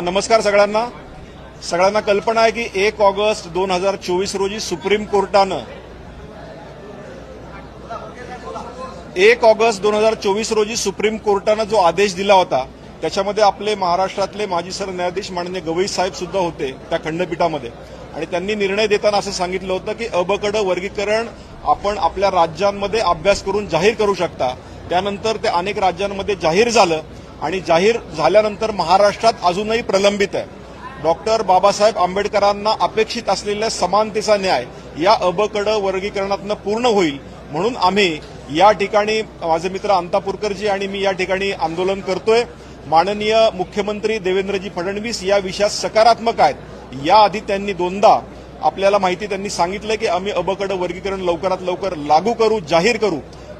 नमस्कार सगळ्यांना कल्पना आहे की 1 ऑगस्ट 2024 रोजी सुप्रीम कोर्टानं 1 ऑगस्ट 2024 रोजी सुप्रीम कोर्टानं जो आदेश दिला होता त्याच्यामध्ये आपले महाराष्ट्रातले माजी सरन्यायाधीश माननीय गवई साहेब सुद्धा होते त्या खंडपीठामध्ये आणि त्यांनी निर्णय देताना असं सांगितलं होतं की अबकड वर्गीकरण आपण आपल्या राज्यांमध्ये अभ्यास करून जाहीर करू शकता। त्यानंतर ते अनेक राज्यांमध्ये जाहीर झालं आणि जाहीर झाल्यानंतर महाराष्ट्रात अजूनही प्रलंबित आहे। डॉक्टर बाबासाहेब आंबेडकरांना अपेक्षित असलेल्या समानतेचा न्याय या अबकड वर्गीकरणातून पूर्ण होईल म्हणून आम्ही या ठिकाणी माझे मित्र अंतापूरकरजी आणि मी या ठिकाणी आंदोलन करतोय। माननीय मुख्यमंत्री देवेंद्रजी फडणवीस या विषयात सकारात्मक आहेत। याआधी त्यांनी दोनदा आपल्याला माहिती त्यांनी सांगितलं की आम्ही अबकड वर्गीकरण लवकरात लवकर लागू करू, जाहीर करू,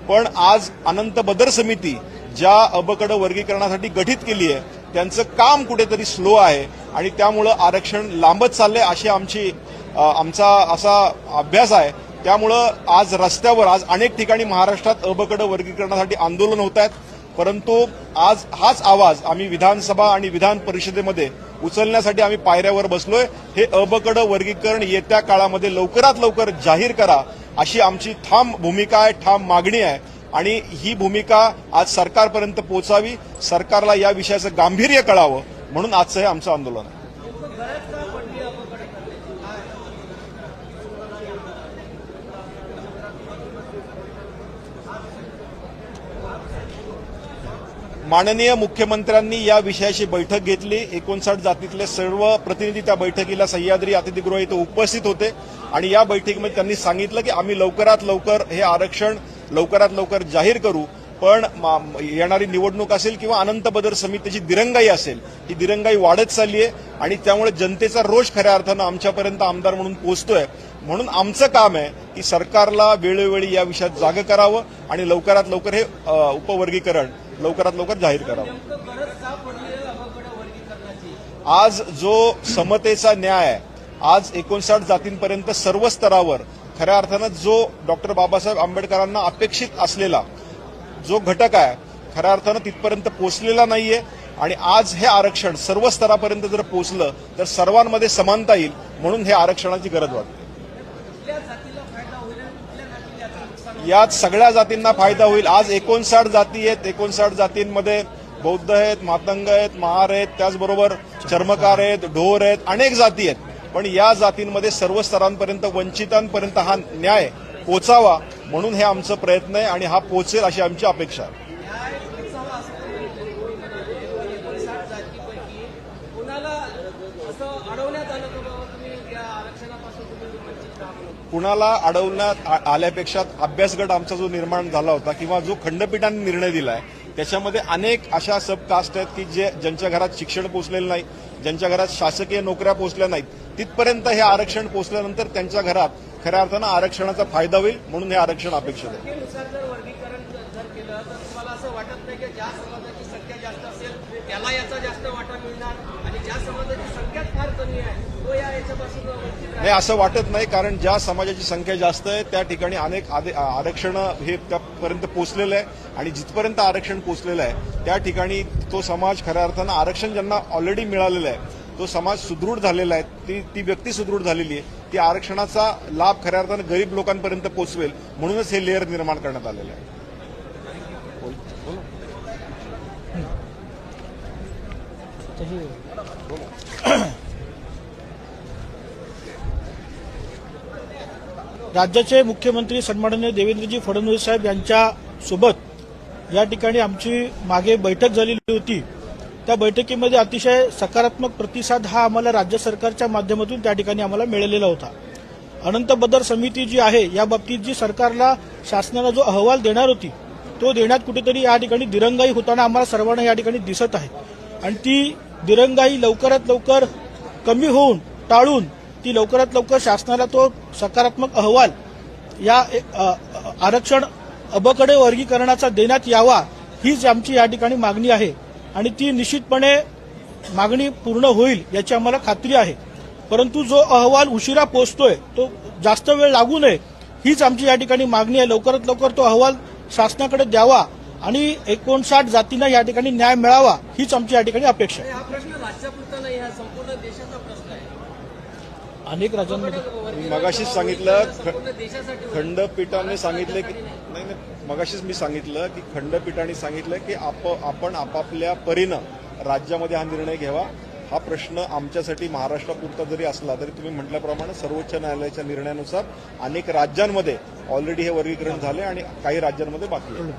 पण आज अनंत बदर समिती ज्या अबकड वर्गीकरणासाठी गठीत केली आहे त्यांचं काम कुठेतरी स्लो आहे आणि त्यामुळे आरक्षण लांबत चाललंय अशी आमचा असा अभ्यास आहे। त्यामुळे आज रस्त्यावर आज अनेक ठिकाणी महाराष्ट्रात अबकड वर्गीकरणासाठी आंदोलन होत आहेत, परंतु आज हाच आवाज आम्ही विधानसभा आणि विधान परिषदेमध्ये उचलण्यासाठी आम्ही पायऱ्यावर बसलोय। हे अबकड वर्गीकरण येत्या काळामध्ये लवकरात लवकर जाहीर करा अशी आमची ठाम भूमिका आहे, ठाम मागणी आहे आणि ही भूमिका आज सरकारपर्यंत पोहोचावी, सरकारला या विषयाचं गांभीर्य कळावं म्हणून आजचं हे आमचं आंदोलन आहे। माननीय मुख्यमंत्र्यांनी या विषयाची बैठक घेतली। 59 जातीतले सर्व प्रतिनिधी त्या बैठकीला सह्याद्री अतिथीगृह इथे उपस्थित होते आणि या बैठकीमध्ये त्यांनी सांगितलं की आम्ही लवकरात लवकर हे आरक्षण लवकरात लवकर जाहीर करू, पण येणारी निवडणूक असेल किंवा अनंत बदर समितीची दिरंगाई असेल, ही दिरंगाई वाढत चालली आहे आणि त्यामुळे जनतेचा रोष खऱ्या अर्थानं आमच्यापर्यंत आमदार म्हणून पोहोचतोय। म्हणून आमचं काम आहे की सरकारला वेळोवेळी या विषयात जागं करावं आणि लवकरात लवकर हे उपवर्गीकरण लवकरात लवकर जाहीर करावं। आज जो समतेचा न्याय आहे, आज 59 जातींपर्यंत सर्व स्तरावर खऱ्या अर्थानं जो डॉक्टर बाबासाहेब आंबेडकरांना अपेक्षित असलेला जो घटक आहे खऱ्या अर्थानं तिथपर्यंत पोहोचलेला नाहीये आणि आज हे आरक्षण सर्व स्तरापर्यंत जर पोहोचलं तर सर्वांमध्ये समानता येईल म्हणून हे आरक्षणाची गरज वाटते। यात सगळ्या जातींना फायदा होईल। आज 59 जाती आहेत, 59 जातींमध्ये बौद्ध आहेत, मातंग आहेत, महार आहेत, त्याचबरोबर चर्मकार आहेत, ढोर आहेत, अनेक जाती आहेत, पण या जातींमध्ये सर्व स्तरांपर्यंत वंचितांपर्यंत हा न्याय पोचावा म्हणून हे आमचं प्रयत्न आहे आणि हा पोचेल अशी आमची अपेक्षा आहे। कुणाला अडवण्यात आल्यापेक्षा अभ्यास गट आमचा जो निर्माण झाला होता किंवा जो खंडपीठाने निर्णय दिलाय त्याच्यामध्ये अनेक अशा सबकास्ट आहेत की ज्यांच्या घरात शिक्षण पोहोचलेलं नाही, ज्यांच्या घरात शासकीय नोकऱ्या पोहोचल्या नाहीत, तिथपर्यंत हे आरक्षण पोहोचल्यानंतर त्यांच्या घरात खऱ्या अर्थानं आरक्षणाचा फायदा होईल म्हणून हे आरक्षण अपेक्षित आहे। त्याला याचा जास्त वाटा मिळणार आणि ज्या समाजाची संख्या फार कमी आहे तो याच्यापासून नाही असं वाटत नाही, कारण ज्या समाजाची संख्या जास्त आहे त्या ठिकाणी अनेक आरक्षण हे त्यापर्यंत पोहोचलेलं आहे आणि जिथपर्यंत आरक्षण पोहोचलेलं आहे त्या ठिकाणी तो समाज खऱ्या अर्थानं आरक्षण ज्यांना ऑलरेडी मिळालेलं आहे तो समाज सुदृढ झालेला आहे, ती व्यक्ती सुदृढ झालेली आहे, ती आरक्षणाचा लाभ खऱ्या अर्थानं गरीब लोकांपर्यंत पोहोचवेल म्हणूनच हे लेअर निर्माण करण्यात आलेलं आहे। राज्याचे मुख्यमंत्री सन्माननीय देवेंद्रजी फडणवीस साहेब यांच्या सोबत या ठिकाणी आमची मागे बैठक झालेली होती। त्या बैठकीमध्ये अतिशय सकारात्मक प्रतिसाद हा आम्हाला राज्य सरकारच्या माध्यमातून त्या ठिकाणी आम्हाला मिळालेला होता। अनंत बदर समिती जी आहे या बाबतीत जी सरकारला शासनाला जो अहवाल देणार होती तो देण्यात कुठेतरी या ठिकाणी दिरंगाई होताना आम्हाला सर्वांना या ठिकाणी दिसत आहे आणि ती दिरंगाई लवकरात लवकर कमी होऊन टाळून ती लवकरात लवकर शासनाला तो सकारात्मक अहवाल या आरक्षण अबकड वर्गीकरणाचा देण्यात यावा हीच आमची या ठिकाणी मागणी आहे आणि ती निश्चितपणे मागणी पूर्ण होईल याची आम्हाला खात्री आहे। परंतु जो अहवाल उशिरा पोहोचतोय तो जास्त वेळ लागू नये हीच आमची या ठिकाणी मागणी आहे। लवकरात लवकर तो अहवाल शासनाकडे द्यावा आणि 59 जातींना या ठिकाणी न्याय मिळावा हीच आमची या ठिकाणी अपेक्षा आहे. हा प्रश्न राज्यापुरता नाही, हा संपूर्ण देशाचा प्रश्न आहे. अनेक राज्यांमध्ये मगाशीच सांगितलं संपूर्ण देशासाठी होईल. खंडपीठाने सांगितलं की नाही मगाशीच मी सांगितलं की खंडपीठाने सांगितलं की आपण आपापल्या परीनं राज्यामध्ये हा निर्णय घ्यावा. हा प्रश्न आमच्यासाठी महाराष्ट्रापुरता जरी असला तरी तुम्ही म्हटल्याप्रमाणे सर्वोच्च न्यायालयाच्या निर्णयानुसार अनेक राज्यांमध्ये ऑलरेडी हे वर्गीकरण झाले आणि काही राज्यांमध्ये बाकी आहे.